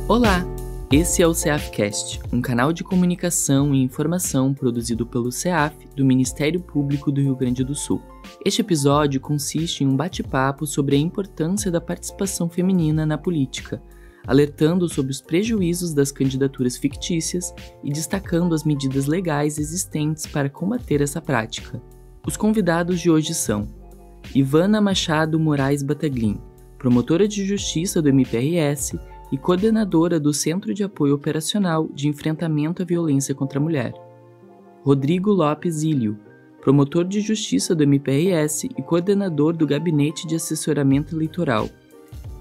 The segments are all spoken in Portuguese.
Olá, esse é o CEAFcast, um canal de comunicação e informação produzido pelo CEAF do Ministério Público do Rio Grande do Sul. Este episódio consiste em um bate-papo sobre a importância da participação feminina na política, alertando sobre os prejuízos das candidaturas fictícias e destacando as medidas legais existentes para combater essa prática. Os convidados de hoje são Ivana Machado Moraes Bataglin, promotora de justiça do MPRS e coordenadora do Centro de Apoio Operacional de Enfrentamento à Violência contra a Mulher. Rodrigo Lopes Ilho, promotor de justiça do MPRS e coordenador do Gabinete de Assessoramento Eleitoral.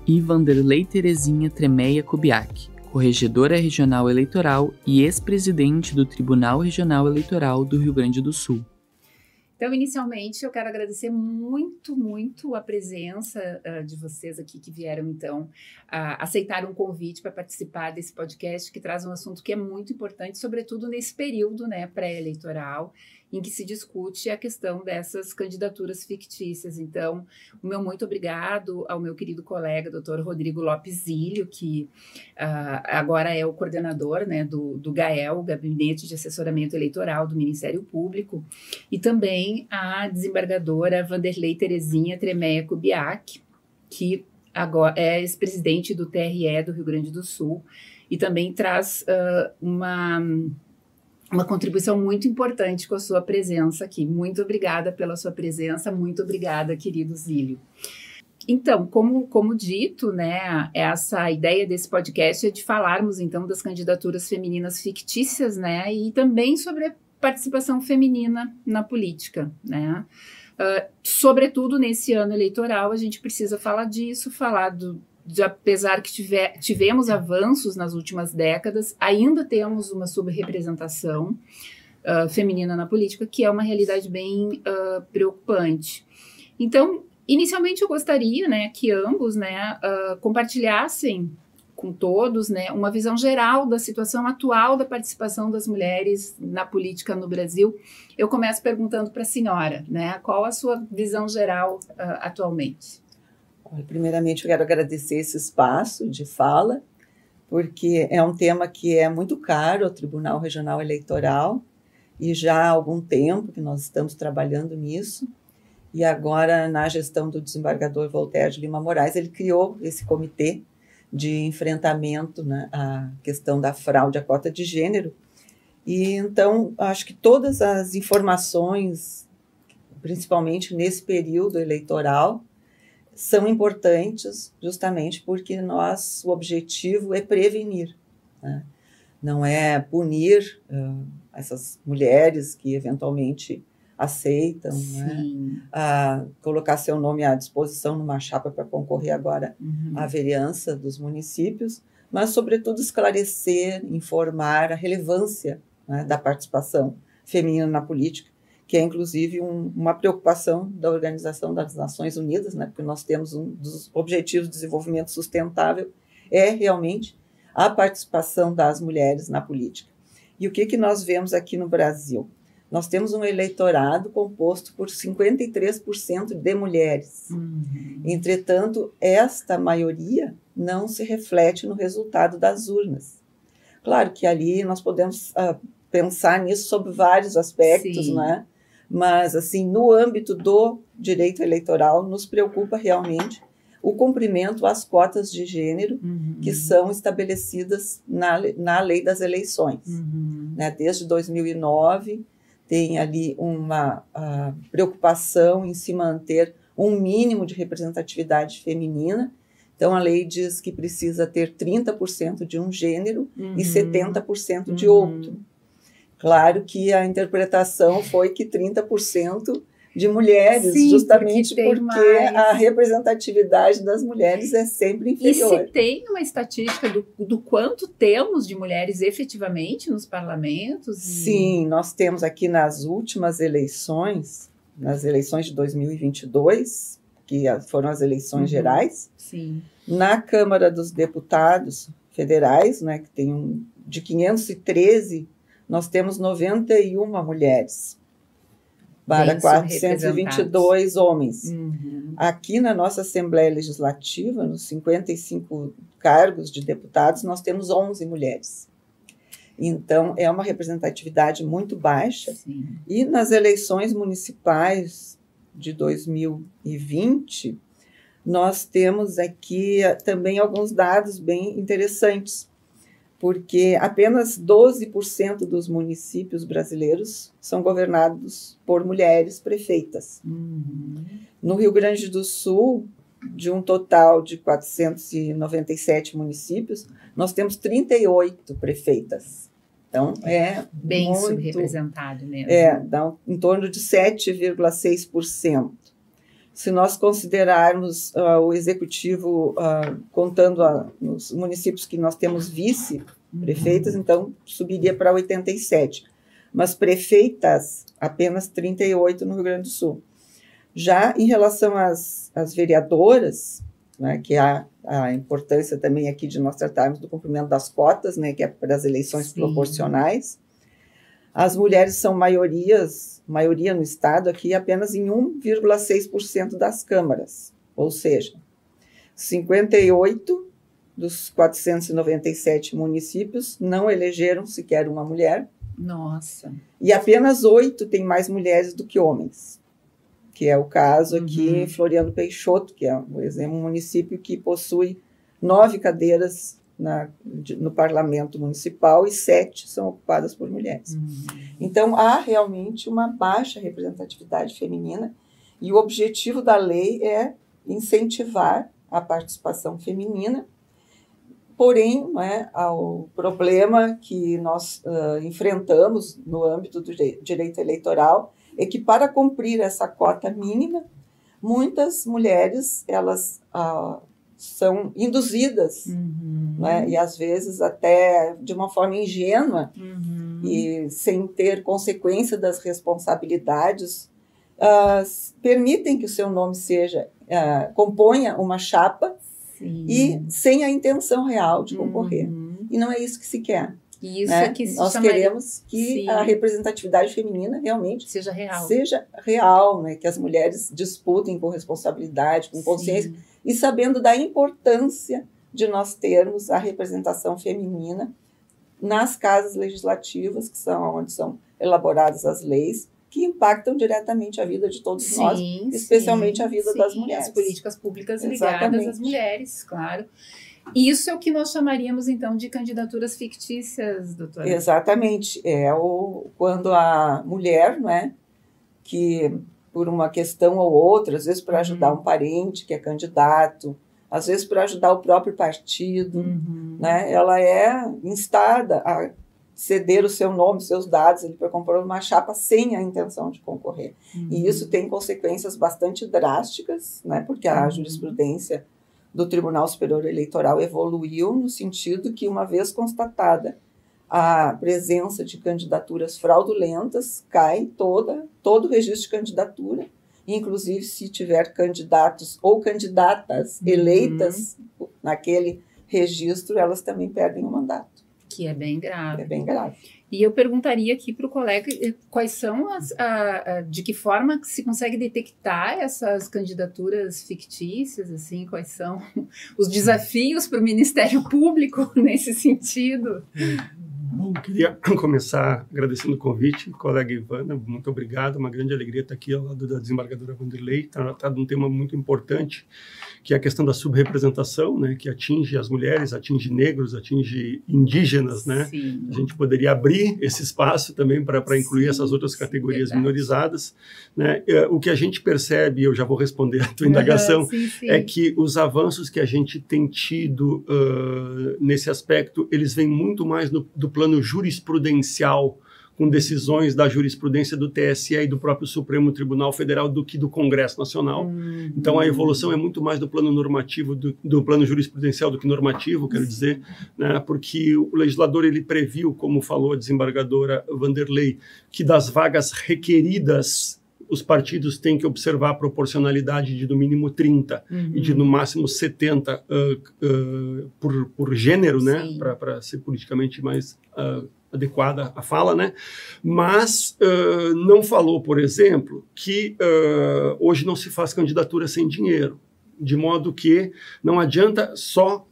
E Vanderlei Terezinha Tremeia Kubiak, corregedora regional eleitoral e ex-presidente do Tribunal Regional Eleitoral do Rio Grande do Sul. Então, inicialmente, eu quero agradecer muito a presença de vocês aqui que vieram, então, aceitar um convite para participar desse podcast que traz um assunto que é muito importante, sobretudo nesse período, né, pré-eleitoral, em que se discute a questão dessas candidaturas fictícias. Então, o meu muito obrigado ao meu querido colega, doutor Rodrigo Lopes Ilho, que agora é o coordenador, né, do GAEL, Gabinete de Assessoramento Eleitoral do Ministério Público, e também a desembargadora Vanderlei Terezinha Tremeia Kubiak, que agora é ex-presidente do TRE do Rio Grande do Sul, e também traz uma contribuição muito importante com a sua presença aqui. Muito obrigada pela sua presença, muito obrigada, querido Zílio. Então, como dito, né, essa ideia desse podcast é de falarmos, então, das candidaturas femininas fictícias, né, e também sobre a participação feminina na política, né. Sobretudo nesse ano eleitoral, a gente precisa falar disso, apesar que tivemos avanços nas últimas décadas, ainda temos uma subrepresentação feminina na política, que é uma realidade bem preocupante. Então, inicialmente eu gostaria, né, que ambos, né, compartilhassem com todos, né, uma visão geral da situação atual da participação das mulheres na política no Brasil. Eu começo perguntando para a senhora, né, qual a sua visão geral atualmente? Primeiramente, eu quero agradecer esse espaço de fala, porque é um tema que é muito caro ao Tribunal Regional Eleitoral e já há algum tempo que nós estamos trabalhando nisso. E agora, na gestão do desembargador Voltaire de Lima Moraes, ele criou esse comitê de enfrentamento, né, à questão da fraude à cota de gênero. E então, acho que todas as informações, principalmente nesse período eleitoral, são importantes justamente porque o objetivo é prevenir, né? Não é punir essas mulheres que eventualmente aceitam, né, colocar seu nome à disposição numa chapa para concorrer agora à vereança dos municípios, mas, sobretudo, esclarecer, informar a relevância, né, da participação feminina na política, que é, inclusive, uma preocupação da Organização das Nações Unidas, né, porque nós temos um dos objetivos de desenvolvimento sustentável, é realmente a participação das mulheres na política. E o que nós vemos aqui no Brasil? Nós temos um eleitorado composto por 53% de mulheres. Entretanto, esta maioria não se reflete no resultado das urnas. Claro que ali nós podemos pensar nisso sob vários aspectos, né? Mas, assim, no âmbito do direito eleitoral, nos preocupa realmente o cumprimento às cotas de gênero que são estabelecidas na lei das eleições. Né? Desde 2009, tem ali uma preocupação em se manter um mínimo de representatividade feminina. Então, a lei diz que precisa ter 30% de um gênero e 70% de outro. Claro que a interpretação foi que 30% de mulheres, sim, justamente porque a representatividade das mulheres é sempre inferior. E se tem uma estatística do quanto temos de mulheres efetivamente nos parlamentos? Sim, nós temos aqui nas últimas eleições, nas eleições de 2022, que foram as eleições gerais, sim, na Câmara dos Deputados Federais, né, que tem de 513, nós temos 91 mulheres. para 422 homens. Aqui na nossa Assembleia Legislativa, nos 55 cargos de deputados, nós temos 11 mulheres. Então, é uma representatividade muito baixa. Sim. E nas eleições municipais de 2020, nós temos aqui também alguns dados bem interessantes, porque apenas 12% dos municípios brasileiros são governados por mulheres prefeitas. No Rio Grande do Sul, de um total de 497 municípios, nós temos 38 prefeitas. Então, é bem muito, subrepresentado mesmo. Dá em torno de 7,6%. Se nós considerarmos o executivo, contando nos municípios que nós temos vice-prefeitas, então subiria para 87%. Mas prefeitas, apenas 38 no Rio Grande do Sul. Já em relação às vereadoras, né, que há a importância também aqui de nós tratarmos do cumprimento das cotas, né, que é para as eleições proporcionais, as mulheres são maioria no estado aqui apenas em 1,6% das câmaras, ou seja, 58 dos 497 municípios não elegeram sequer uma mulher. Nossa! E apenas 8 têm mais mulheres do que homens, que é o caso aqui em Floriano Peixoto, que é, por exemplo, um município que possui 9 cadeiras no parlamento municipal e 7 são ocupadas por mulheres. Então, há realmente uma baixa representatividade feminina e o objetivo da lei é incentivar a participação feminina. Porém, o problema que nós enfrentamos no âmbito do direito eleitoral é que, para cumprir essa cota mínima, muitas mulheres elas são induzidas, e às vezes até de uma forma ingênua e sem ter consequência das responsabilidades, permitem que o seu nome componha uma chapa. Sim. E sem a intenção real de concorrer. E não é isso que se quer. Isso né? é que Nós queremos que Sim. a representatividade feminina realmente seja real, né? Que as mulheres disputem com responsabilidade, com consciência, e sabendo da importância de nós termos a representação feminina nas casas legislativas, que são onde são elaboradas as leis, que impactam diretamente a vida de todos nós, especialmente a vida das mulheres. As políticas públicas ligadas às mulheres, claro. Isso é o que nós chamaríamos, então, de candidaturas fictícias, doutora? Exatamente. Quando a mulher, que por uma questão ou outra, às vezes para ajudar um parente que é candidato, às vezes para ajudar o próprio partido, ela é instada a ceder o seu nome, seus dados para comprar uma chapa sem a intenção de concorrer. E isso tem consequências bastante drásticas, porque a jurisprudência do Tribunal Superior Eleitoral evoluiu no sentido que, uma vez constatada a presença de candidaturas fraudulentas, cai todo o registro de candidatura, inclusive se tiver candidatos ou candidatas eleitas naquele registro, elas também perdem o mandato. Que é bem grave. É bem grave. E eu perguntaria aqui para o colega quais são de que forma se consegue detectar essas candidaturas fictícias, assim, quais são os desafios para o Ministério Público nesse sentido? Bom, queria começar agradecendo o convite, colega Ivana, muito obrigado, uma grande alegria estar aqui ao lado da desembargadora Wanderley, tratado de um tema muito importante, que é a questão da subrepresentação, que atinge as mulheres, atinge negros, atinge indígenas, Sim. A gente poderia abrir esse espaço também para incluir essas outras categorias minorizadas, O que a gente percebe, eu já vou responder a tua indagação, é que os avanços que a gente tem tido nesse aspecto, eles vêm muito mais do plano jurisprudencial, com decisões da jurisprudência do TSE e do próprio Supremo Tribunal Federal do que do Congresso Nacional. Então, a evolução é muito mais do plano normativo, do plano jurisprudencial do que normativo, quero dizer, porque o legislador ele previu, como falou a desembargadora Wanderley, que das vagas requeridas os partidos têm que observar a proporcionalidade de no mínimo 30 e de no máximo 70 por gênero, para ser politicamente mais adequada à fala, né? Mas não falou, por exemplo, que hoje não se faz candidatura sem dinheiro, de modo que não adianta só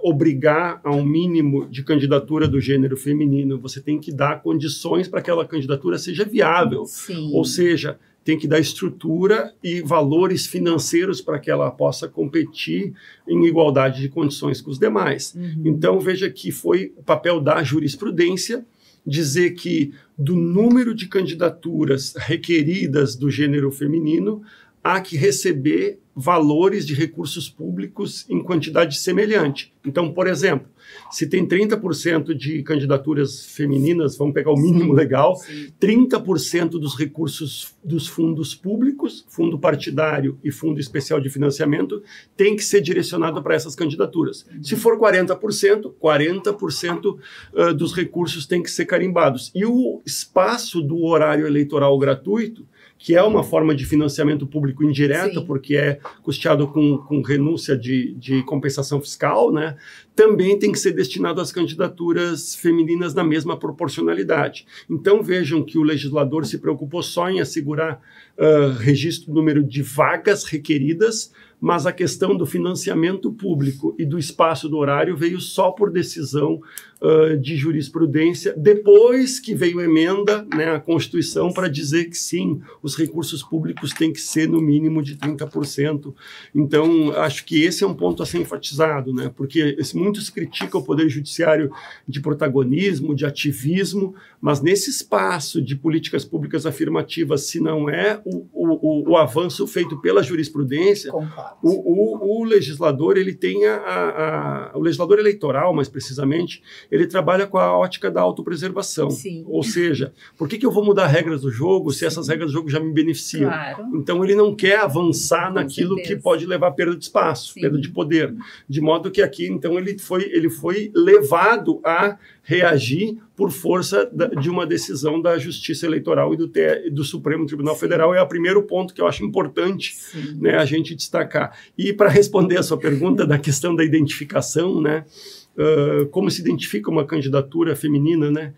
obrigar a um mínimo de candidatura do gênero feminino, você tem que dar condições para que aquela candidatura seja viável. Sim. Ou seja, tem que dar estrutura e valores financeiros para que ela possa competir em igualdade de condições com os demais. Então, veja que foi o papel da jurisprudência dizer que do número de candidaturas requeridas do gênero feminino, há que receber valores de recursos públicos em quantidade semelhante. Então, por exemplo, se tem 30% de candidaturas femininas, vamos pegar o mínimo legal, 30% dos recursos dos fundos públicos, fundo partidário e fundo especial de financiamento, tem que ser direcionado para essas candidaturas. Se for 40%, 40% dos recursos tem que ser carimbados. E o espaço do horário eleitoral gratuito, que é uma forma de financiamento público indireto, porque é custeado com renúncia de compensação fiscal, né? Também tem que ser destinado às candidaturas femininas na mesma proporcionalidade. Então, vejam que o legislador se preocupou só em assegurar registro do número de vagas requeridas, mas a questão do financiamento público e do espaço do horário veio só por decisão de jurisprudência, depois que veio emenda, né, a Constituição, para dizer que sim, os recursos públicos têm que ser no mínimo de 30%. Então, acho que esse é um ponto a ser enfatizado, né, porque muitos criticam o Poder Judiciário de protagonismo, de ativismo, mas nesse espaço de políticas públicas afirmativas, se não é o avanço feito pela jurisprudência, o legislador, ele tem o legislador eleitoral, mais precisamente, ele trabalha com a ótica da autopreservação. Sim. Ou seja, por que eu vou mudar regras do jogo se essas regras do jogo já me beneficiam? Claro. Então, ele não quer avançar Com naquilo certeza. que pode levar a perda de espaço, Sim. perda de poder. De modo que aqui, então, ele foi levado a reagir por força de uma decisão da Justiça Eleitoral e do Supremo Tribunal Federal. É o primeiro ponto que eu acho importante, né, a gente destacar. E para responder a sua pergunta da questão da identificação, né, como se identifica uma candidatura feminina, né,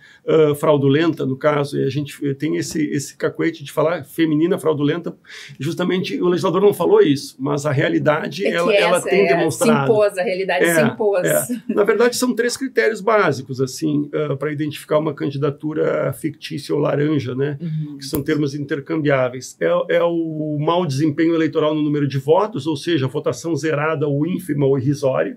fraudulenta, no caso, e a gente tem esse cacuete de falar feminina fraudulenta, justamente o legislador não falou isso, mas a realidade ela tem demonstrado. Se impôs, a realidade se impôs. Na verdade, são 3 critérios básicos assim, para identificar uma candidatura fictícia ou laranja, né, que são termos intercambiáveis. É o mau desempenho eleitoral no número de votos, ou seja, a votação zerada ou ínfima ou irrisória.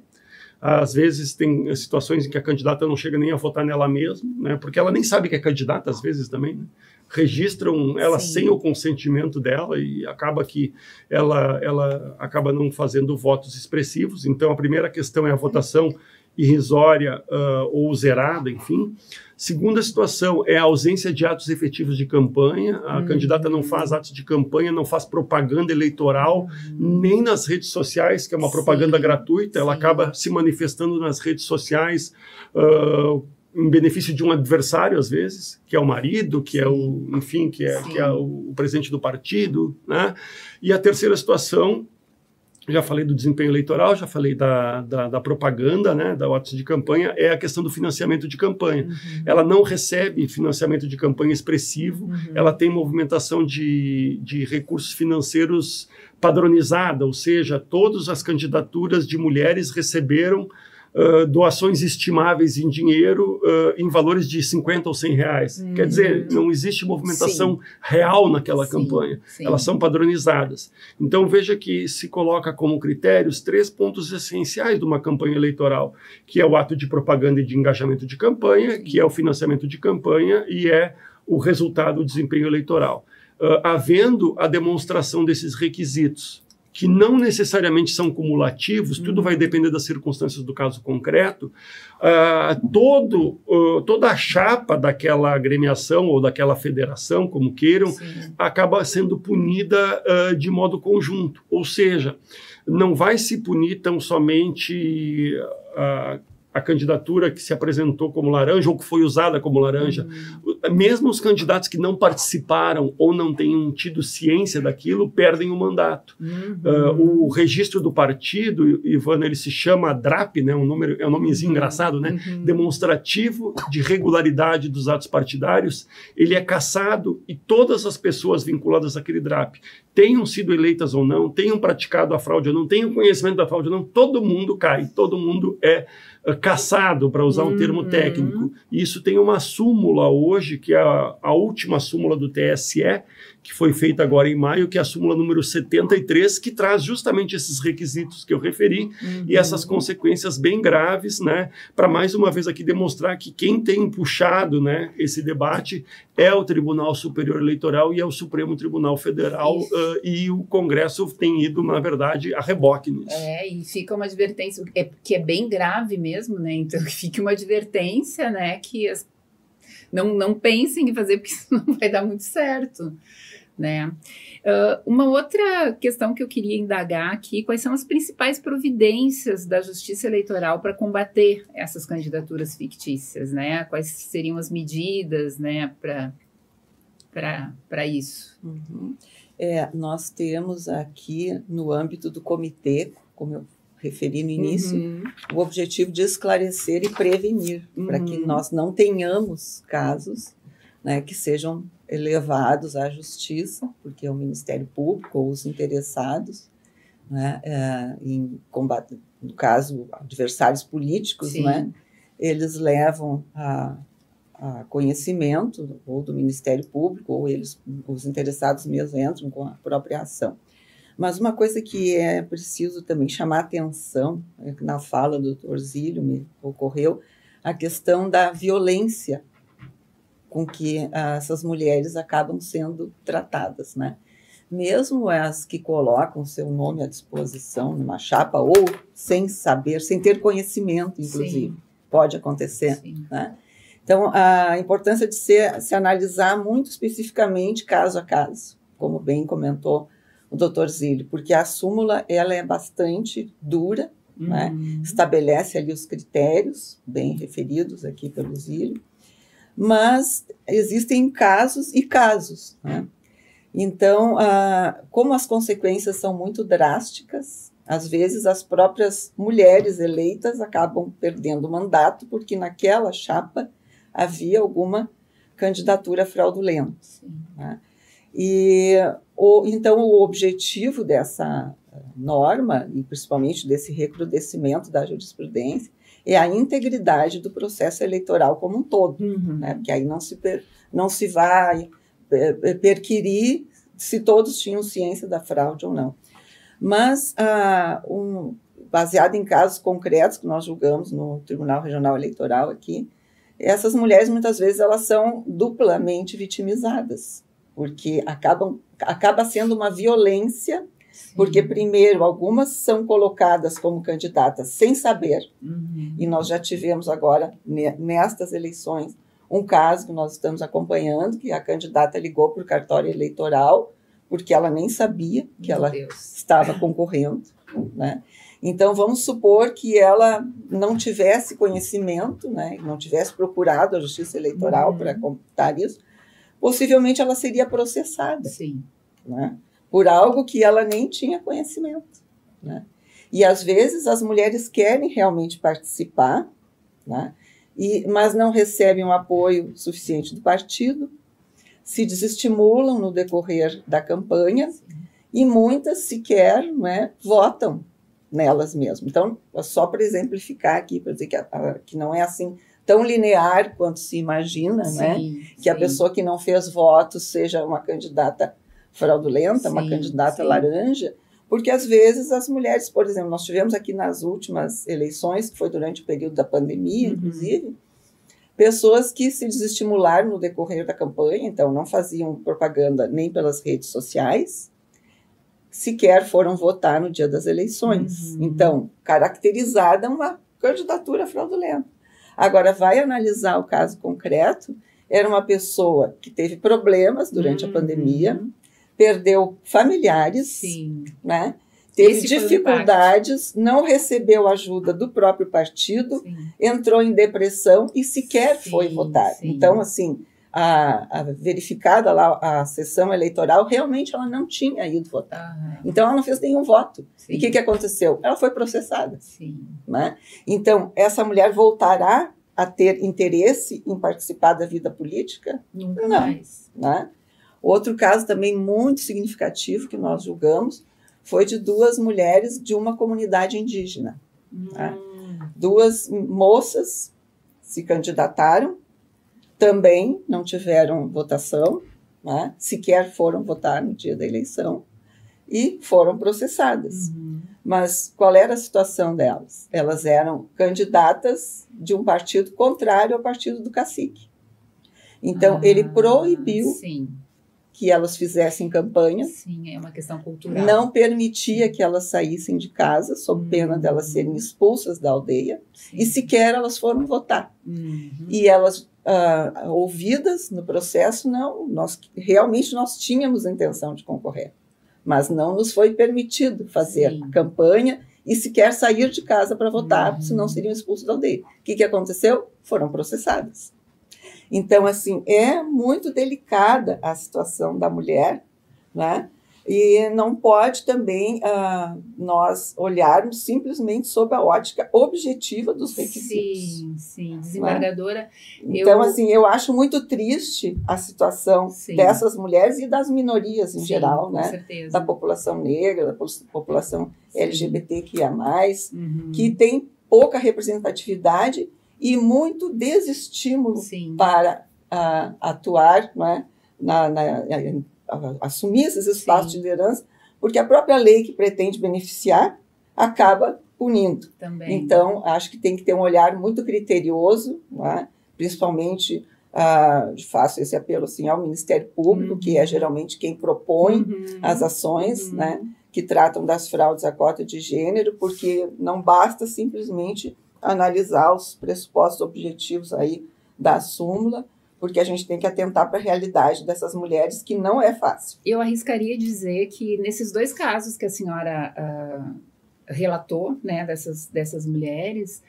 Às vezes tem situações em que a candidata não chega nem a votar nela mesma, né, porque ela nem sabe que é candidata, às vezes também, né? Registram ela sem o consentimento dela e acaba que ela acaba não fazendo votos expressivos. Então, a primeira questão é a votação irrisória ou zerada, enfim. Segunda situação é a ausência de atos efetivos de campanha. A candidata não faz atos de campanha, não faz propaganda eleitoral, nem nas redes sociais, que é uma propaganda gratuita. Ela acaba se manifestando nas redes sociais em benefício de um adversário, às vezes, que é o marido, que é o, enfim, que é o presidente do partido, né? E a terceira situação, já falei do desempenho eleitoral, já falei da propaganda, né, da atos de campanha, é a questão do financiamento de campanha. Ela não recebe financiamento de campanha expressivo, ela tem movimentação de recursos financeiros padronizada, ou seja, todas as candidaturas de mulheres receberam doações estimáveis em dinheiro em valores de 50 ou 100 reais. Quer dizer, não existe movimentação real naquela campanha. Elas são padronizadas. Então, veja que se coloca como critérios 3 pontos essenciais de uma campanha eleitoral, que é o ato de propaganda e de engajamento de campanha, que é o financiamento de campanha e é o resultado do desempenho eleitoral. Havendo a demonstração desses requisitos, que não necessariamente são cumulativos, tudo vai depender das circunstâncias do caso concreto, toda a chapa daquela agremiação ou daquela federação, como queiram, acaba sendo punida de modo conjunto. Ou seja, não vai se punir tão somente a candidatura que se apresentou como laranja ou que foi usada como laranja, mesmo os candidatos que não participaram ou não tenham tido ciência daquilo, perdem o mandato. O registro do partido, Ivana, ele se chama DRAP, né? É um nomezinho engraçado, né? Demonstrativo de regularidade dos atos partidários. Ele é cassado e todas as pessoas vinculadas àquele DRAP, tenham sido eleitas ou não, tenham praticado a fraude ou não, tenham conhecimento da fraude ou não, todo mundo cai, todo mundo é cassado, para usar um termo técnico. E isso tem uma súmula hoje, que é a última súmula do TSE, que foi feita agora em maio, que é a súmula número 73, que traz justamente esses requisitos que eu referi e essas consequências bem graves, né, para mais uma vez aqui demonstrar que quem tem puxado, né, esse debate é o Tribunal Superior Eleitoral e é o Supremo Tribunal Federal, e o Congresso tem ido, na verdade, a reboque nisso. E fica uma advertência, que é bem grave mesmo, né? Então, que fique uma advertência, né? Que não pensem em fazer, porque isso não vai dar muito certo, né? Uma outra questão que eu queria indagar aqui, quais são as principais providências da Justiça Eleitoral para combater essas candidaturas fictícias, né? Quais seriam as medidas, né, para isso? Nós temos aqui, no âmbito do comitê, como eu referi no início, o objetivo de esclarecer e prevenir, para que nós não tenhamos casos, né, que sejam levados à justiça, porque o Ministério Público ou os interessados, né, em combate, no caso, adversários políticos, né, eles levam a conhecimento ou do Ministério Público, ou os interessados mesmo entram com a própria ação. Mas uma coisa que é preciso também chamar a atenção, na fala do Dr. Zílio me ocorreu, a questão da violência com que essas mulheres acabam sendo tratadas, né? Mesmo as que colocam seu nome à disposição numa chapa, ou sem saber, sem ter conhecimento, inclusive, pode acontecer, né? Então, a importância de se analisar muito especificamente, caso a caso, como bem comentou o Dr. Zílio, porque a súmula ela é bastante dura, né? Estabelece ali os critérios, bem referidos aqui pelo Zílio, mas existem casos e casos, né? Então, como as consequências são muito drásticas, às vezes as próprias mulheres eleitas acabam perdendo o mandato, porque naquela chapa havia alguma candidatura fraudulenta, né? Então, o objetivo dessa norma, e principalmente desse recrudescimento da jurisprudência, é a integridade do processo eleitoral como um todo, né? Porque aí não se vai perquirir se todos tinham ciência da fraude ou não. Mas, baseado em casos concretos que nós julgamos no Tribunal Regional Eleitoral aqui, essas mulheres, muitas vezes, elas são duplamente vitimizadas, porque acaba sendo uma violência, porque, primeiro, algumas são colocadas como candidatas sem saber, e nós já tivemos agora, nestas eleições, um caso que nós estamos acompanhando, que a candidata ligou para o cartório eleitoral, porque ela nem sabia que ela estava concorrendo, né? Então, vamos supor que ela não tivesse conhecimento, né, não tivesse procurado a Justiça Eleitoral para computar isso, possivelmente ela seria processada, né, por algo que ela nem tinha conhecimento, né? E, às vezes, as mulheres querem realmente participar, né, mas não recebem o apoio suficiente do partido, se desestimulam no decorrer da campanha e muitas sequer, né, votam nelas mesmas. Então, só para exemplificar aqui, para dizer que não é assim tão linear quanto se imagina, né? Que a pessoa que não fez votos seja uma candidata fraudulenta, uma candidata laranja, porque às vezes as mulheres, por exemplo, nós tivemos aqui nas últimas eleições, que foi durante o período da pandemia, inclusive, pessoas que se desestimularam no decorrer da campanha, então não faziam propaganda nem pelas redes sociais, sequer foram votar no dia das eleições. Então, caracterizada uma candidatura fraudulenta. Agora, vai analisar o caso concreto, era uma pessoa que teve problemas durante a pandemia, perdeu familiares, né? teve dificuldades, não recebeu ajuda do próprio partido, sim, entrou em depressão e sequer sim, foi votar. Sim. Então, assim, a verificada lá, a sessão eleitoral, realmente ela não tinha ido votar. Então, ela não fez nenhum voto. Sim. E o que aconteceu? Ela foi processada. Sim. Né? Então, essa mulher voltará a ter interesse em participar da vida política? Nunca mais. Né? Outro caso também muito significativo que nós julgamos foi de 2 mulheres de uma comunidade indígena. Tá? 2 moças se candidataram, também não tiveram votação, né? Sequer foram votar no dia da eleição e foram processadas. Mas qual era a situação delas? Elas eram candidatas de um partido contrário ao partido do cacique. Então, ele proibiu sim, que elas fizessem campanha. Sim, é uma questão cultural. Não permitia que elas saíssem de casa, sob pena de elas serem expulsas da aldeia, sim, e sequer elas foram votar. E elas, ouvidas no processo, não, realmente nós tínhamos a intenção de concorrer, mas não nos foi permitido fazer sim, campanha e sequer sair de casa para votar, senão seriam expulsos da aldeia. O que aconteceu? Foram processadas. Então, assim, é muito delicada a situação da mulher, né? E não pode também nós olharmos simplesmente sob a ótica objetiva dos requisitos. Sim, sim. Desembargadora... Né? Então, assim, eu acho muito triste a situação sim, dessas mulheres e das minorias em sim, geral, né? Certeza. Da população negra, da população sim, LGBTQIA+, que tem pouca representatividade e muito desestímulo sim, para atuar, né, assumir esses espaços sim, de liderança, porque a própria lei que pretende beneficiar acaba punindo. Também. Então, acho que tem que ter um olhar muito criterioso, né, principalmente, faço esse apelo assim, ao Ministério Público, que é geralmente quem propõe as ações, né, que tratam das fraudes à cota de gênero, porque não basta simplesmente analisar os pressupostos objetivos aí da súmula, porque a gente tem que atentar para a realidade dessas mulheres, que não é fácil. Eu arriscaria dizer que nesses 2 casos que a senhora relatou, né, dessas mulheres,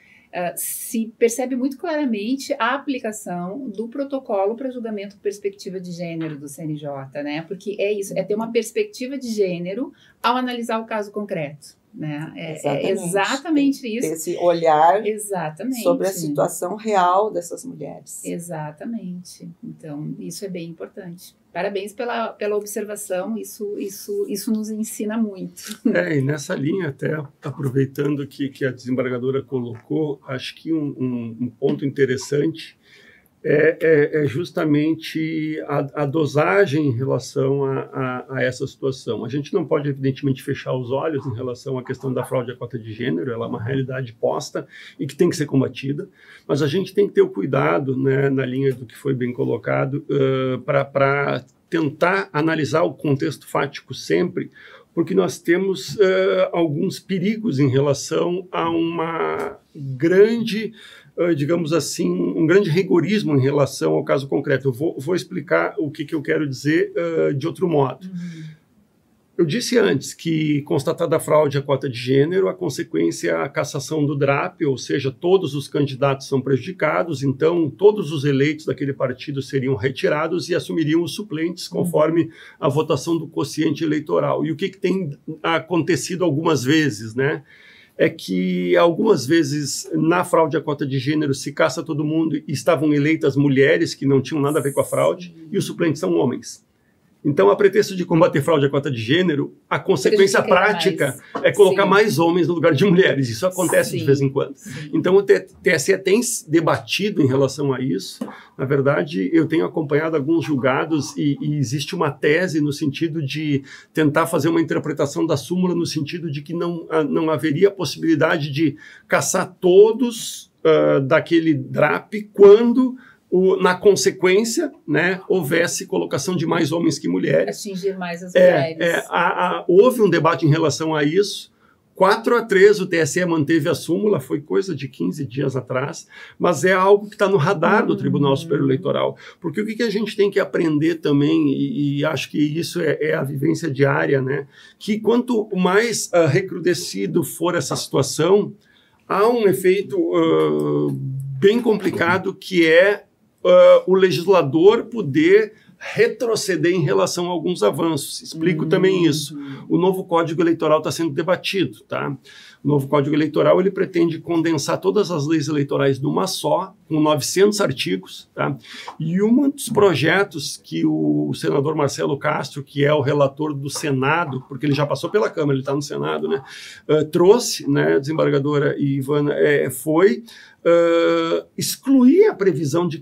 se percebe muito claramente a aplicação do protocolo para julgamento por perspectiva de gênero do CNJ, né? Porque é isso, é ter uma perspectiva de gênero ao analisar o caso concreto. Né? É exatamente isso. Esse olhar exatamente, sobre a situação real dessas mulheres. Exatamente. Então, isso é bem importante. Parabéns pela observação, isso nos ensina muito. E nessa linha, até aproveitando que a desembargadora colocou, acho que um ponto interessante é justamente a dosagem em relação a essa situação. A gente não pode, evidentemente, fechar os olhos em relação à questão da fraude à cota de gênero, ela é uma realidade posta e que tem que ser combatida, mas a gente tem que ter o cuidado, né, na linha do que foi bem colocado, para tentar analisar o contexto fático sempre, porque nós temos alguns perigos em relação a uma grande... digamos assim, um grande rigorismo em relação ao caso concreto. Eu vou explicar o que eu quero dizer de outro modo. Eu disse antes que, constatada a fraude à cota de gênero, a consequência é a cassação do DRAP, ou seja, todos os candidatos são prejudicados, então todos os eleitos daquele partido seriam retirados e assumiriam os suplentes conforme a votação do quociente eleitoral. E o que tem acontecido algumas vezes, né? É que algumas vezes na fraude à cota de gênero se caça todo mundo e estavam eleitas mulheres que não tinham nada a ver com a fraude e os suplentes são homens. Então, a pretexto de combater fraude à cota de gênero, a consequência prática é colocar mais homens no lugar de mulheres. Isso acontece de vez em quando. Então, o TSE tem debatido em relação a isso. Na verdade, eu tenho acompanhado alguns julgados e existe uma tese no sentido de tentar fazer uma interpretação da súmula no sentido de que não haveria possibilidade de caçar todos daquele DRAP quando... na consequência, né, houvesse colocação de mais homens que mulheres. Atingir mais as mulheres. Houve um debate em relação a isso, 4-3, o TSE manteve a súmula, foi coisa de 15 dias atrás, mas é algo que está no radar do Tribunal Superior Eleitoral. Porque o que a gente tem que aprender também, e acho que isso é a vivência diária, né? Que quanto mais recrudescido for essa situação, há um efeito bem complicado, que é o legislador poder retroceder em relação a alguns avanços. Explico também isso. O novo Código Eleitoral está sendo debatido, tá? O novo Código Eleitoral, ele pretende condensar todas as leis eleitorais numa só, com 900 artigos, tá? E um dos projetos que o senador Marcelo Castro, que é o relator do Senado, porque ele já passou pela Câmara, ele está no Senado, né? Trouxe, né, desembargadora Ivana, foi excluir a previsão de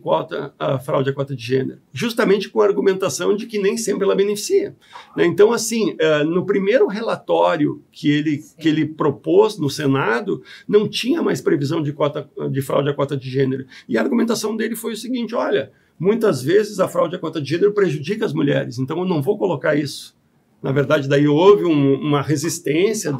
a fraude à cota de gênero, justamente com a argumentação de que nem sempre ela beneficia, né? Então, assim, no primeiro relatório que ele propôs no Senado, não tinha mais previsão de fraude à cota de gênero. E a argumentação dele foi o seguinte: olha, muitas vezes a fraude à cota de gênero prejudica as mulheres, então eu não vou colocar isso. Na verdade, daí houve uma resistência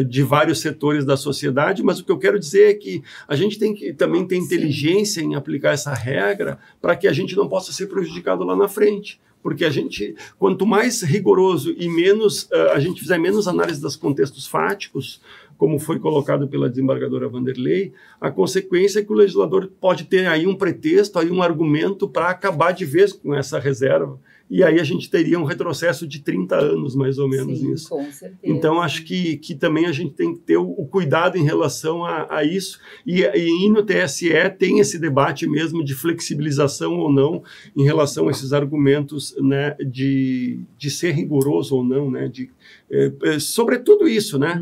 de vários setores da sociedade, mas o que eu quero dizer é que a gente tem que também ter inteligência em aplicar essa regra para que a gente não possa ser prejudicado lá na frente. Porque a gente, quanto mais rigoroso e menos a gente fizer menos análise dos contextos fáticos, como foi colocado pela desembargadora Vanderlei, a consequência é que o legislador pode ter aí um pretexto, aí um argumento para acabar de vez com essa reserva. E aí a gente teria um retrocesso de 30 anos, mais ou menos, nisso. Com certeza. Então, acho que também a gente tem que ter o cuidado em relação a isso. E no TSE tem esse debate mesmo de flexibilização ou não em relação a esses argumentos, né, de ser rigoroso ou não, né, sobre tudo isso, né?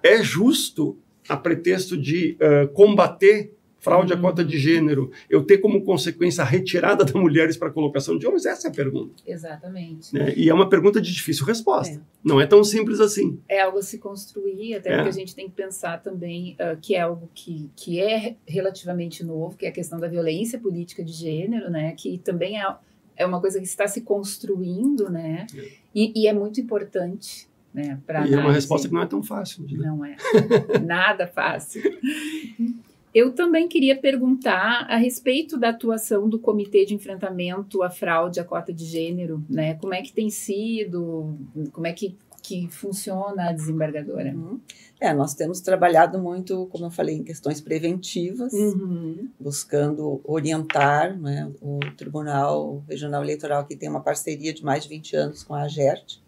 É justo, a pretexto de combater fraude à cota de gênero, eu ter como consequência a retirada das mulheres para a colocação de homens? Essa é a pergunta. Exatamente. Né? E é uma pergunta de difícil resposta. Não é tão simples assim. É algo a se construir, até porque a gente tem que pensar também que é algo que é relativamente novo, que é a questão da violência política de gênero, né? Que também é uma coisa que está se construindo, né? E é muito importante. Né, e é uma resposta que não é tão fácil. Né? Não é. Nada fácil. Eu também queria perguntar a respeito da atuação do Comitê de Enfrentamento à Fraude à Cota de Gênero, né? Como é que tem sido, como é que funciona a desembargadora? Nós temos trabalhado muito, como eu falei, em questões preventivas, buscando orientar, né, o Tribunal Regional Eleitoral, que tem uma parceria de mais de 20 anos com a AGERT,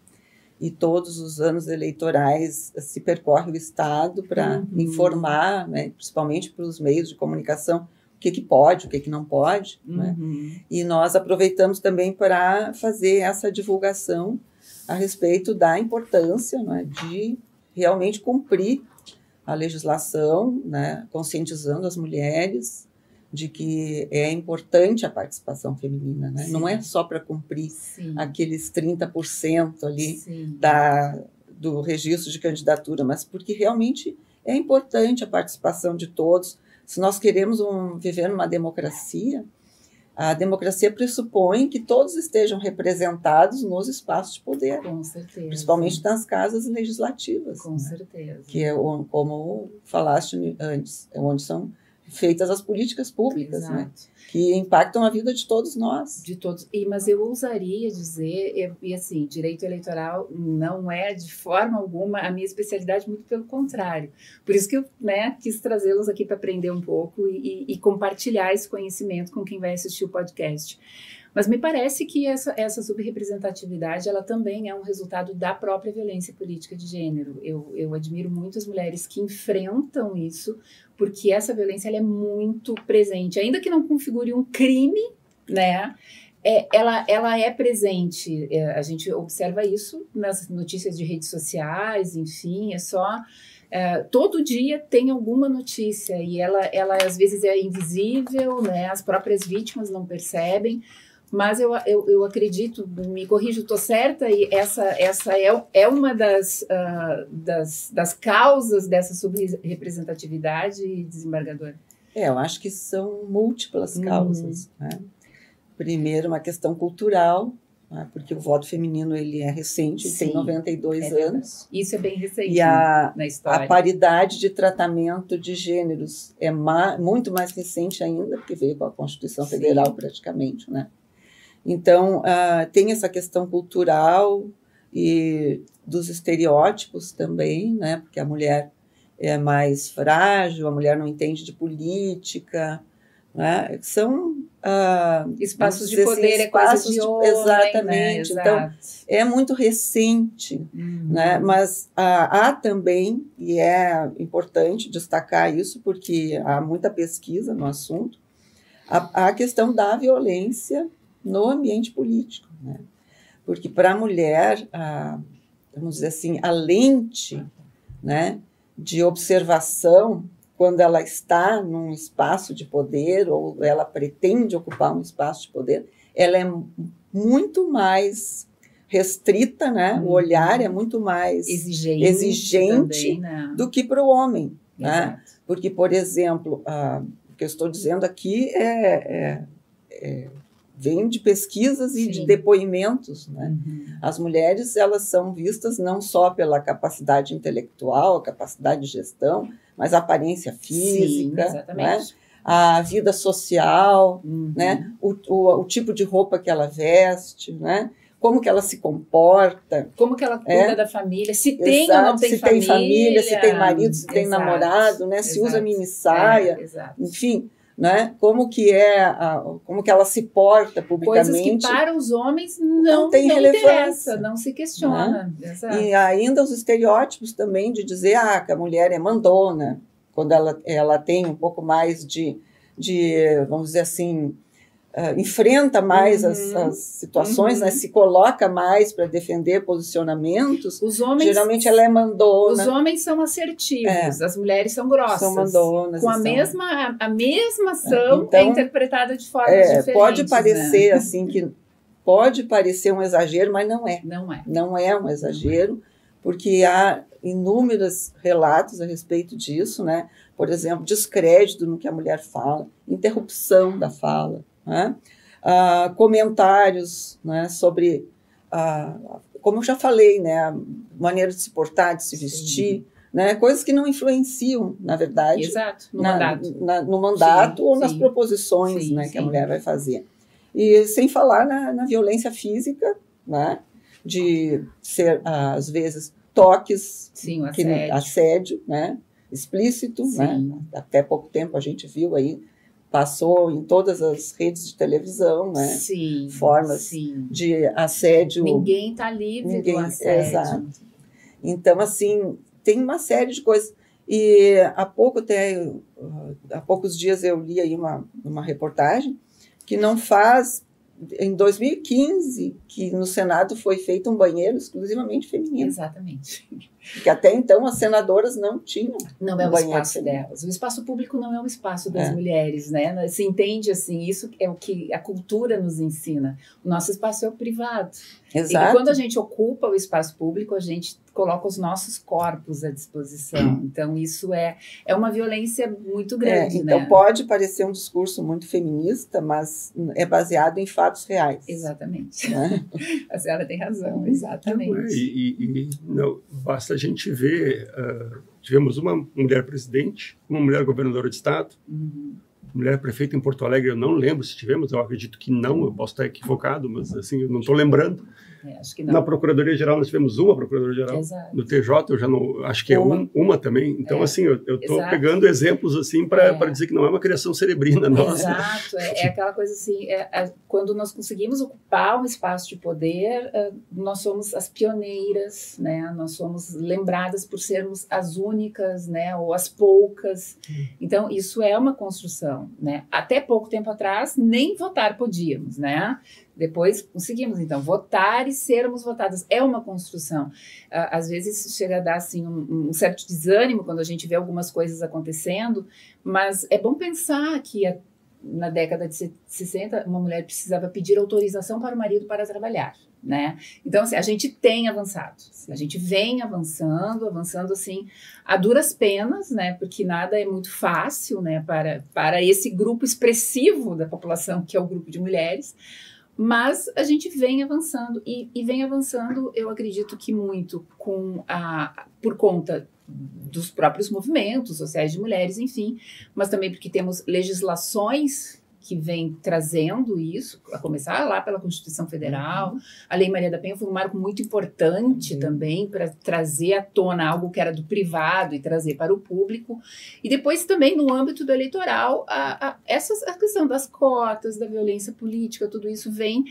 e todos os anos eleitorais se percorre o Estado para informar, né, principalmente para os meios de comunicação, o que pode, o que não pode. Né? E nós aproveitamos também para fazer essa divulgação a respeito da importância, né, de realmente cumprir a legislação, né, conscientizando as mulheres de que é importante a participação feminina, né? Não é só para cumprir aqueles 30% ali do registro de candidatura, mas porque realmente é importante a participação de todos. Se nós queremos viver numa democracia, a democracia pressupõe que todos estejam representados nos espaços de poder. Com certeza. Principalmente nas casas legislativas. Com certeza. Que é, como falaste antes, é onde são feitas as políticas públicas, né? Que impactam a vida de todos nós. De todos. Mas eu ousaria dizer, e assim, direito eleitoral não é de forma alguma a minha especialidade, muito pelo contrário. Por isso que eu, né, quis trazê-los aqui para aprender um pouco e compartilhar esse conhecimento com quem vai assistir o podcast. Mas me parece que essa subrepresentatividade, ela também é um resultado da própria violência política de gênero. Eu admiro muito as mulheres que enfrentam isso, porque essa violência ela é muito presente. Ainda que não configure um crime, né, ela é presente. A gente observa isso nas notícias de redes sociais, enfim, todo dia tem alguma notícia e ela às vezes é invisível, né, as próprias vítimas não percebem. Mas eu acredito, me corrijo, estou certa, e essa é uma das causas dessa subrepresentatividade, desembargadora? Eu acho que são múltiplas causas. Né? Primeiro, uma questão cultural, né? Porque o voto feminino ele é recente, Sim, tem 92 anos. Isso é bem recente, E na história. a paridade de tratamento de gêneros é muito mais recente ainda, porque veio com a Constituição Federal praticamente, né? Então, tem essa questão cultural e dos estereótipos também, né? Porque a mulher é mais frágil, a mulher não entende de política, né? São espaços de poder, assim, é coisa de homem, exatamente. Né? Então, é muito recente, né? Mas há também, e é importante destacar isso, porque há muita pesquisa no assunto, a questão da violência no ambiente político, né? Porque para a mulher, vamos dizer assim, a lente, né, de observação, quando ela está num espaço de poder ou ela pretende ocupar um espaço de poder, ela é muito mais restrita, né? O olhar é muito mais exigente também, né? Do que para o homem, né? Porque, por exemplo, o que eu estou dizendo aqui vem de pesquisas e de depoimentos, né? As mulheres, elas são vistas não só pela capacidade intelectual, capacidade de gestão, mas a aparência física, né? A vida social, né? O tipo de roupa que ela veste, né? Como que ela se comporta. Como que ela cuida da família, se tem ou não tem se família. Se tem família, se tem marido, se tem namorado, né? Se usa minissaia, enfim... Né? Como que ela se porta publicamente. Coisas que para os homens não tem relevância, não se questiona. Né? E ainda os estereótipos também de dizer que a mulher é mandona, quando ela tem um pouco mais de vamos dizer assim, enfrenta mais as situações, né? Se coloca mais para defender posicionamentos. Os homens, geralmente ela é mandona. Os homens são assertivos, as mulheres são grossas. São mandonas. Com a mesma ação então, é interpretada de formas diferentes. Pode parecer assim que pode parecer um exagero, mas não é. Não é um exagero, porque há inúmeros relatos a respeito disso, né? Por exemplo, descrédito no que a mulher fala, interrupção da fala. Né? Comentários, né, sobre, como eu já falei, né, a maneira de se portar, de se vestir, né, coisas que não influenciam, na verdade, no mandato ou nas proposições, né, que a mulher vai fazer. E sem falar na violência física, né, de ser, às vezes, toques, assédio, né, explícito, né, até pouco tempo a gente viu aí, passou em todas as redes de televisão, né? Formas de assédio. Ninguém está livre do assédio. Exato. Então, assim, tem uma série de coisas. E há poucos dias eu li aí uma reportagem que não faz... Em 2015, que no Senado foi feito um banheiro exclusivamente feminino. Exatamente. Porque até então as senadoras não tinham. Não é o espaço delas. O espaço público não é o espaço das mulheres, né? Se entende assim, isso é o que a cultura nos ensina. O nosso espaço é o privado. Exato. E quando a gente ocupa o espaço público, a gente coloca os nossos corpos à disposição. Então, isso é uma violência muito grande, então, né? pode parecer um discurso muito feminista, mas é baseado em fatos reais. Exatamente. Né? A senhora tem razão, exatamente. Não, basta a gente ver, tivemos uma mulher presidente, uma mulher governadora de estado, mulher prefeita em Porto Alegre, eu não lembro se tivemos, eu acredito que não, eu posso estar equivocado, mas assim, eu não estou lembrando. Acho que não. Na Procuradoria-Geral nós tivemos uma Procuradora-Geral. No TJ eu já não, acho que é uma também. Então, assim, eu estou pegando exemplos assim para dizer que não é uma criação cerebrina nossa. Exato, é aquela coisa assim, quando nós conseguimos ocupar um espaço de poder, nós somos as pioneiras, né? Nós somos lembradas por sermos as únicas, né? Ou as poucas. Então, isso é uma construção, né? Até pouco tempo atrás, nem votar podíamos, né? Depois conseguimos, então, votar e sermos votadas. É uma construção. Às vezes chega a dar assim, um certo desânimo quando a gente vê algumas coisas acontecendo, mas é bom pensar que na década de 60, uma mulher precisava pedir autorização para o marido para trabalhar, né? Então, assim, a gente tem avançado. A gente vem avançando assim, a duras penas, né? Porque nada é muito fácil, né? Para esse grupo expressivo da população, que é o grupo de mulheres. Mas a gente vem avançando, e vem avançando, eu acredito que muito por conta dos próprios movimentos sociais de mulheres, enfim, mas também porque temos legislações que vem trazendo isso, a começar lá pela Constituição Federal. A Lei Maria da Penha foi um marco muito importante também para trazer à tona algo que era do privado e trazer para o público. E depois também no âmbito do eleitoral, a questão das cotas, da violência política, tudo isso vem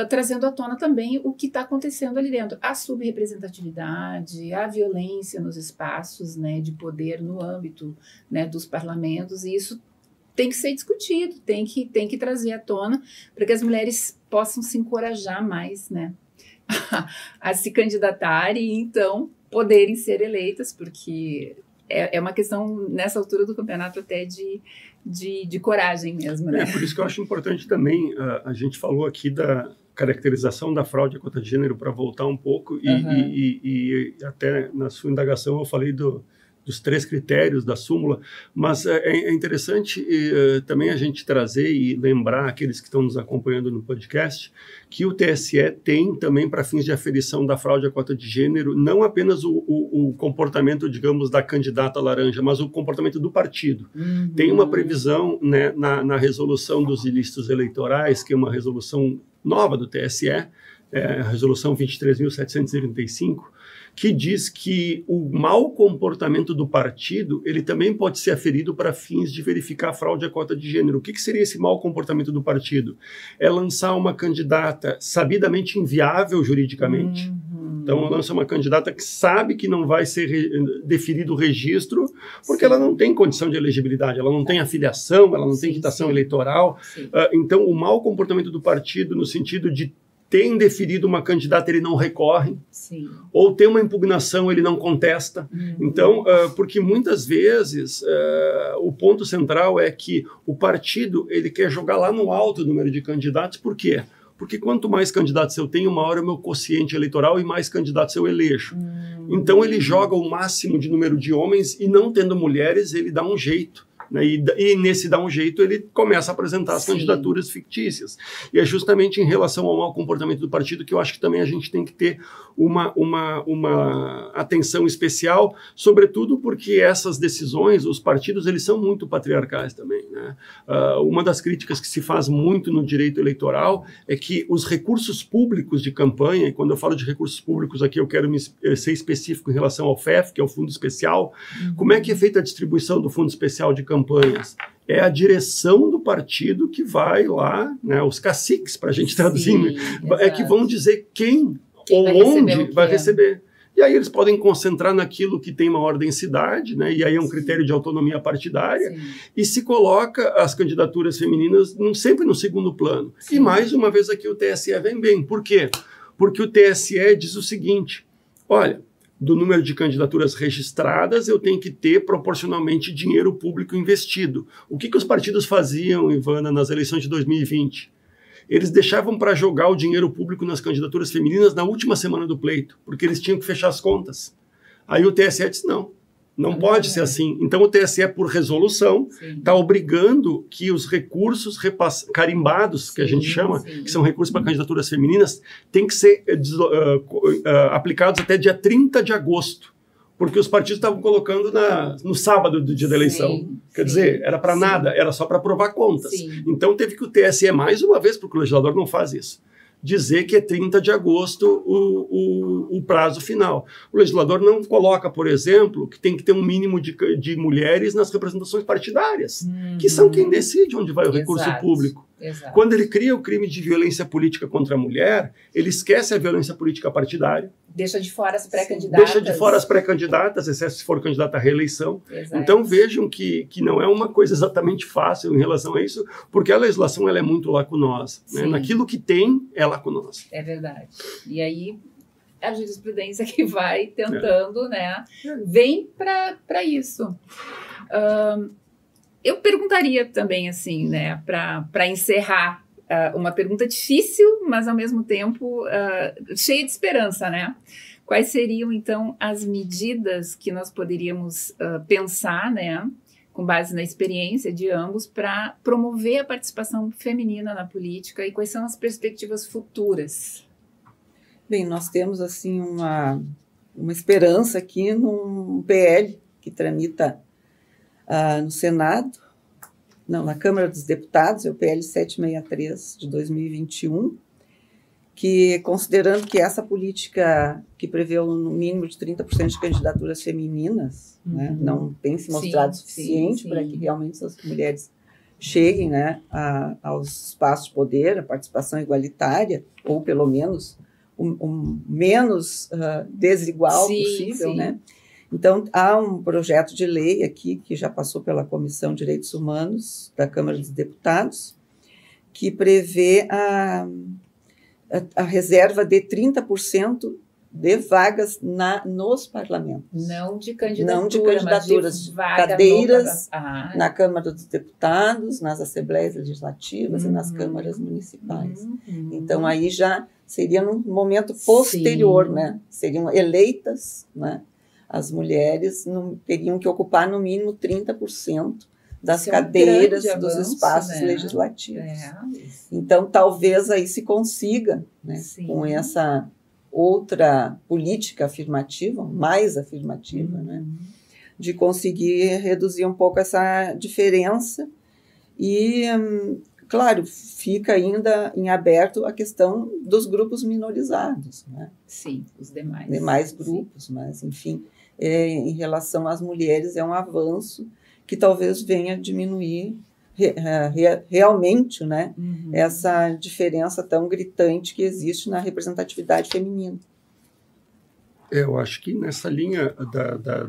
trazendo à tona também o que está acontecendo ali dentro. A subrepresentatividade, a violência nos espaços, né, de poder no âmbito, né, dos parlamentos, e isso tem que ser discutido, tem que trazer à tona para que as mulheres possam se encorajar mais, né, a se candidatarem e então poderem ser eleitas, porque é uma questão, nessa altura do campeonato, até de coragem mesmo, né? Por isso que eu acho importante também, a gente falou aqui da caracterização da fraude à cota de gênero, para voltar um pouco, e até na sua indagação eu falei dos 3 critérios da súmula, mas é interessante também a gente trazer e lembrar aqueles que estão nos acompanhando no podcast que o TSE tem também, para fins de aferição da fraude à cota de gênero, não apenas o comportamento, digamos, da candidata laranja, mas o comportamento do partido. Tem uma previsão, né, na resolução dos ilícitos eleitorais, que é uma resolução nova do TSE, a resolução 23.735, que diz que o mau comportamento do partido, ele também pode ser aferido para fins de verificar a fraude à cota de gênero. O que seria esse mau comportamento do partido? É lançar uma candidata sabidamente inviável juridicamente. Então, lança uma candidata que sabe que não vai ser deferido o registro, porque ela não tem condição de elegibilidade, ela não tem afiliação, ela não tem quitação eleitoral. Então, o mau comportamento do partido, no sentido de ter indeferido uma candidata, ele não recorre, ou tem uma impugnação, ele não contesta. Então, porque muitas vezes o ponto central é que o partido ele quer jogar lá no alto o número de candidatos. Por quê? Porque quanto mais candidatos eu tenho, maior é o meu quociente eleitoral e mais candidatos eu elejo. Então ele joga o máximo de número de homens e, não tendo mulheres, ele dá um jeito. Né? E nesse dá um jeito, ele começa a apresentar as candidaturas fictícias. E é justamente em relação ao mau comportamento do partido que eu acho que também a gente tem que ter uma atenção especial, sobretudo porque essas decisões, os partidos, eles são muito patriarcais também. Né? Uma das críticas que se faz muito no direito eleitoral é que os recursos públicos de campanha, e quando eu falo de recursos públicos aqui eu quero ser específico em relação ao FEF, que é o Fundo Especial, como é que é feita a distribuição do Fundo Especial de campanhas? É a direção do partido que vai lá, né, os caciques, para a gente traduzir, que vão dizer quem ou onde vai receber. E aí eles podem concentrar naquilo que tem maior densidade, né, e aí é um critério de autonomia partidária, e se coloca as candidaturas femininas sempre no segundo plano. E mais uma vez aqui o TSE vem bem. Por quê? Porque o TSE diz o seguinte, olha, do número de candidaturas registradas, eu tenho que ter proporcionalmente dinheiro público investido. O que os partidos faziam, Ivana, nas eleições de 2020? Eles deixavam para jogar o dinheiro público nas candidaturas femininas na última semana do pleito, porque eles tinham que fechar as contas. Aí o TSE disse, não pode ser assim. Então o TSE, por resolução, está obrigando que os recursos carimbados, que a gente chama, que são recursos para candidaturas femininas, têm que ser aplicados até dia 30 de agosto, porque os partidos estavam colocando no sábado do dia da eleição. Quer dizer, era para nada, era só para aprovar contas. Então teve que o TSE, mais uma vez, porque o legislador não faz isso, dizer que é 30 de agosto o prazo final. O legislador não coloca, por exemplo, que tem que ter um mínimo de mulheres nas representações partidárias, que são quem decide onde vai o recurso público. Quando ele cria o crime de violência política contra a mulher, ele esquece a violência política partidária. Deixa de fora as pré-candidatas. Deixa de fora as pré-candidatas, exceto se for candidata à reeleição. Então vejam que não é uma coisa exatamente fácil em relação a isso, porque a legislação ela é muito lacunosa. Né? Naquilo que tem, é lacunosa. É verdade. E aí a jurisprudência que vai tentando, né? Vem para isso. Eu perguntaria também, assim, né, para encerrar, uma pergunta difícil, mas ao mesmo tempo cheia de esperança, né? Quais seriam, então, as medidas que nós poderíamos pensar, né, com base na experiência de ambos, para promover a participação feminina na política e quais são as perspectivas futuras? Bem, nós temos assim uma esperança aqui num PL que tramita no Senado, não, na Câmara dos Deputados, é o PL 763 de 2021, que, considerando que essa política que prevê no mínimo de 30% de candidaturas femininas, né, não tem se mostrado suficiente para que realmente essas mulheres cheguem, né, aos espaços de poder, a participação igualitária, ou pelo menos o menos desigual possível, né? Então, há um projeto de lei aqui que já passou pela Comissão de Direitos Humanos da Câmara dos Deputados, que prevê a reserva de 30% de vagas nos parlamentos. Não de candidaturas. Não de candidaturas, de cadeiras na Câmara dos Deputados, nas Assembleias Legislativas e nas câmaras municipais. Então, aí já seria num momento posterior, né? Seriam eleitas, né? As mulheres teriam que ocupar no mínimo 30% das cadeiras dos espaços legislativos. Então, talvez aí se consiga, né, com essa outra política afirmativa, mais afirmativa, né, de conseguir reduzir um pouco essa diferença. E, claro, fica ainda em aberto a questão dos grupos minorizados, né? Sim, os demais. Demais grupos, mas, enfim, em relação às mulheres é um avanço que talvez venha a diminuir realmente, né, essa diferença tão gritante que existe na representatividade feminina. Eu acho que nessa linha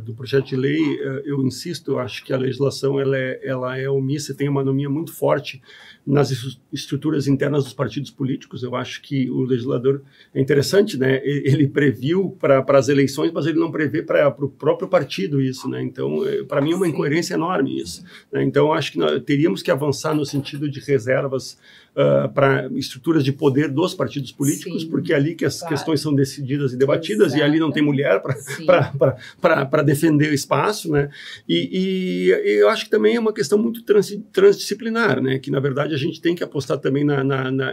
do projeto de lei, eu insisto, eu acho que a legislação ela é omissa, tem uma anomia muito forte nas estruturas internas dos partidos políticos. Eu acho que o legislador, é interessante, né? Ele previu para as eleições, mas ele não prevê para o próprio partido isso, né? Então, para mim é uma incoerência enorme isso, né? Então, acho que nós teríamos que avançar no sentido de reservas para estruturas de poder dos partidos políticos, porque é ali que as questões são decididas e debatidas, e ali não tem mulher para defender o espaço, né? E eu acho que também é uma questão muito transdisciplinar, né? Que, na verdade, a gente tem que apostar também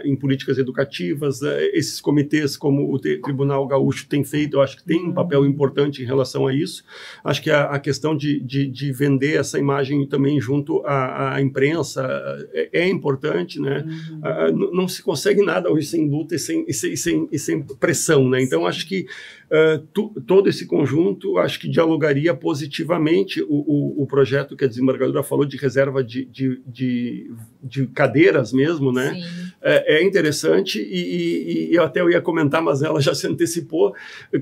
em políticas educativas. Esses comitês, como o Tribunal Gaúcho tem feito, eu acho que tem um papel importante em relação a isso. Acho que a questão de vender essa imagem também junto à imprensa é importante, né? Não se consegue nada hoje sem luta e sem pressão, né? Então, acho que todo esse conjunto, acho que dialogaria positivamente o projeto que a desembargadora falou de reserva de cadeiras mesmo, né? É interessante e eu até ia comentar, mas ela já se antecipou,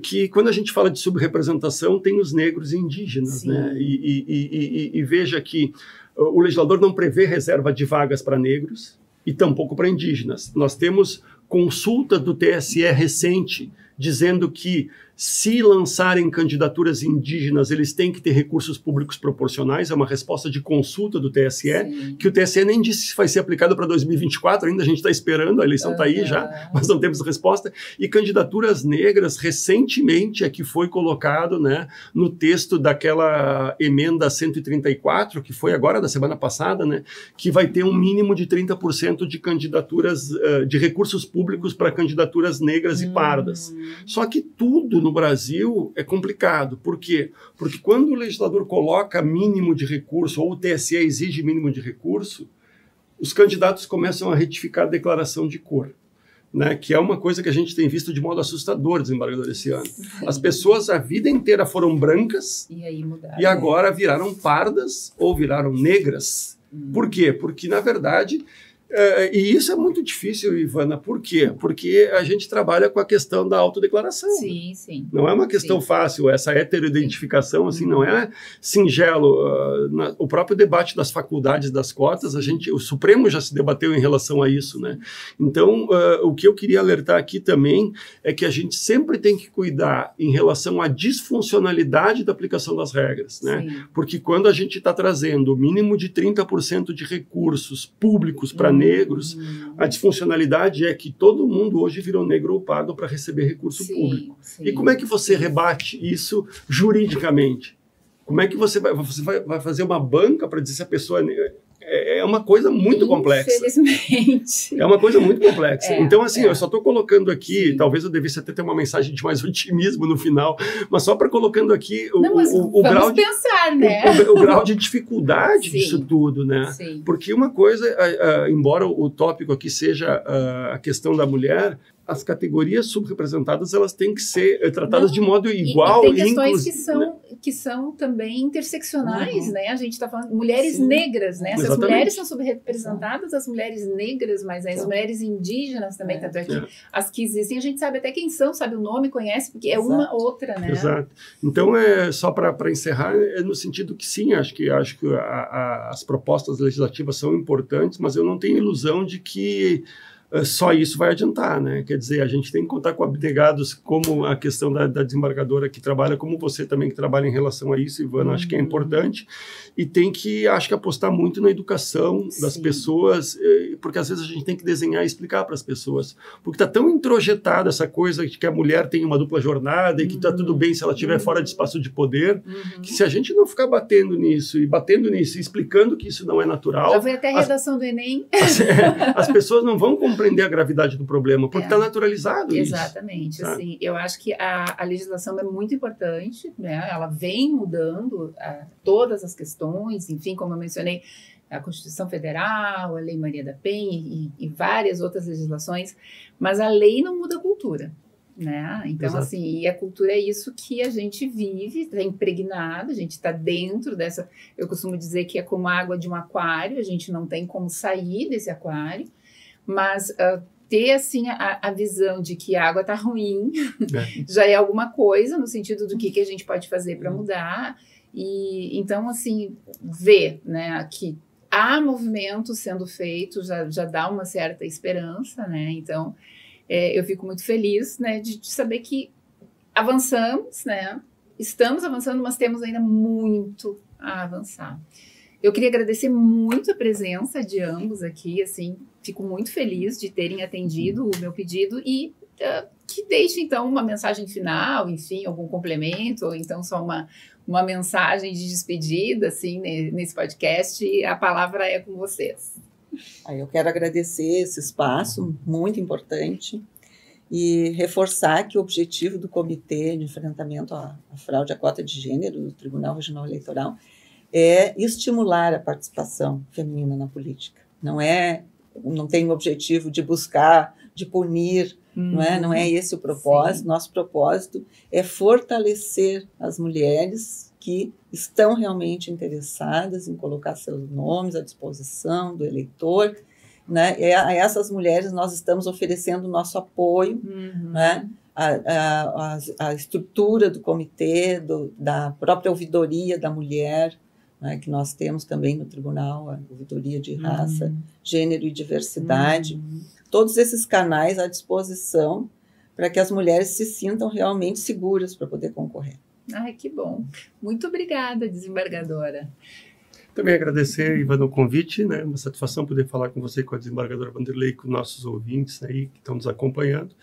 que quando a gente fala de subrepresentação, tem os negros e indígenas, né? E veja que o legislador não prevê reserva de vagas para negros e tampouco para indígenas. Nós temos consulta do TSE recente dizendo que, se lançarem candidaturas indígenas, eles têm que ter recursos públicos proporcionais. É uma resposta de consulta do TSE, que o TSE nem disse se vai ser aplicado para 2024, ainda a gente está esperando, a eleição está aí já, mas não temos resposta. E candidaturas negras, recentemente, é que foi colocado, né, no texto daquela emenda 134, que foi agora, da semana passada, né, que vai ter um mínimo de 30% de candidaturas, de recursos públicos para candidaturas negras e pardas. Só que tudo no Brasil é complicado. Por quê? Porque quando o legislador coloca mínimo de recurso, ou o TSE exige mínimo de recurso, os candidatos começam a retificar a declaração de cor, né? Que é uma coisa que a gente tem visto de modo assustador, desembargador, esse ano. As pessoas a vida inteira foram brancas e agora viraram pardas ou viraram negras. Por quê? Porque, na verdade... e isso é muito difícil, Ivana. Por quê? Porque a gente trabalha com a questão da autodeclaração. Sim, sim. Não é uma questão fácil. Essa heteroidentificação, assim, não é singelo. O próprio debate das faculdades, das cotas, o Supremo já se debateu em relação a isso, né? Então, o que eu queria alertar aqui também é que a gente sempre tem que cuidar em relação à disfuncionalidade da aplicação das regras, né? Sim. Porque quando a gente está trazendo o mínimo de 30% de recursos públicos para negros, a disfuncionalidade é que todo mundo hoje virou negro ou pardo para receber recurso público. Sim. E como é que você rebate isso juridicamente? Como é que você vai fazer uma banca para dizer se a pessoa... É uma coisa muito complexa. Infelizmente. É uma coisa muito complexa. Então, assim, eu só estou colocando aqui, talvez eu devesse até ter uma mensagem de mais otimismo no final, mas só para colocando aqui o grau de... pensar, né? O grau de dificuldade disso tudo, né? Sim. Porque uma coisa, embora o tópico aqui seja a questão da mulher, as categorias subrepresentadas, elas têm que ser tratadas de modo igual. E tem questões que são também interseccionais, né? A gente está falando mulheres negras, né? Se as mulheres são subrepresentadas, as mulheres negras, mas as mulheres indígenas também, tanto é que as que existem, a gente sabe até quem são, sabe o nome, conhece, porque é uma outra, né? Exato. Então, só para encerrar, no sentido que sim, acho que as propostas legislativas são importantes, mas eu não tenho ilusão de que só isso vai adiantar, né? Quer dizer, a gente tem que contar com abnegados, como a questão da desembargadora que trabalha, como você também que trabalha em relação a isso, Ivana, acho que é importante. E tem que, acho que, apostar muito na educação das pessoas, porque às vezes a gente tem que desenhar e explicar para as pessoas. Porque está tão introjetada essa coisa de que a mulher tem uma dupla jornada e que está tudo bem se ela estiver fora de espaço de poder, que se a gente não ficar batendo nisso, e explicando que isso não é natural... Já foi até a redação do Enem. As pessoas não vão compreender a gravidade do problema, porque está naturalizado isso. Exatamente. Assim, eu acho que a legislação é muito importante, né? Ela vem mudando todas as questões, enfim, como eu mencionei, a Constituição Federal, a Lei Maria da Penha e várias outras legislações, mas a lei não muda a cultura, né? Então, assim, e a cultura é isso que a gente vive, está impregnado, a gente está dentro dessa... Eu costumo dizer que é como a água de um aquário, a gente não tem como sair desse aquário, mas ter, assim, a visão de que a água está ruim já é alguma coisa, no sentido do que a gente pode fazer para mudar. E então, assim, ver, né, que há movimento sendo feito já dá uma certa esperança, né? Então, eu fico muito feliz, né, de saber que avançamos, né? Estamos avançando, mas temos ainda muito a avançar. Eu queria agradecer muito a presença de ambos aqui, assim, fico muito feliz de terem atendido o meu pedido e que deixe, então, uma mensagem final, enfim, algum complemento, ou então só uma mensagem de despedida, assim, nesse podcast, e a palavra é com vocês. Eu quero agradecer esse espaço, muito importante, e reforçar que o objetivo do Comitê de Enfrentamento à Fraude à Cota de Gênero do Tribunal Regional Eleitoral é estimular a participação feminina na política. Não tem o objetivo de buscar, de punir, não é esse o propósito. Sim. Nosso propósito é fortalecer as mulheres que estão realmente interessadas em colocar seus nomes à disposição do eleitor, né? E a essas mulheres nós estamos oferecendo nosso apoio, né? A estrutura do comitê, da própria ouvidoria da mulher, né, que nós temos também no tribunal, a ouvidoria de raça, gênero e diversidade, todos esses canais à disposição para que as mulheres se sintam realmente seguras para poder concorrer. Ai, que bom. Muito obrigada, desembargadora. Também agradecer, Ivana, o convite, né? Uma satisfação poder falar com você, com a desembargadora Vanderlei, com nossos ouvintes aí que estão nos acompanhando.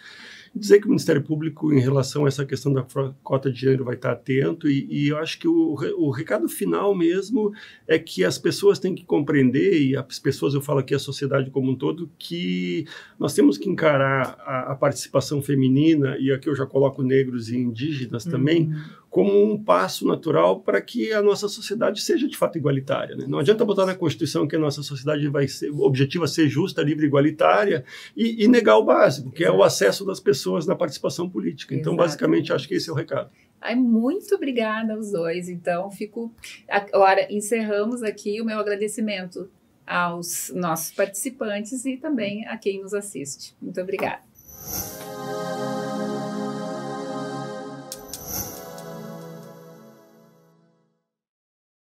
Dizer que o Ministério Público, em relação a essa questão da cota de gênero, vai estar atento e eu acho que o recado final mesmo é que as pessoas têm que compreender, e as pessoas, eu falo aqui a sociedade como um todo, que nós temos que encarar a participação feminina, e aqui eu já coloco negros e indígenas também, como um passo natural para que a nossa sociedade seja de fato igualitária, né? Não adianta botar na Constituição que a nossa sociedade vai ser objetiva ser justa, livre e igualitária e negar o básico, que é o acesso das pessoas na participação política. Então, basicamente, acho que esse é o recado. Muito obrigada aos dois. Então, agora encerramos aqui o meu agradecimento aos nossos participantes e também a quem nos assiste. Muito obrigada.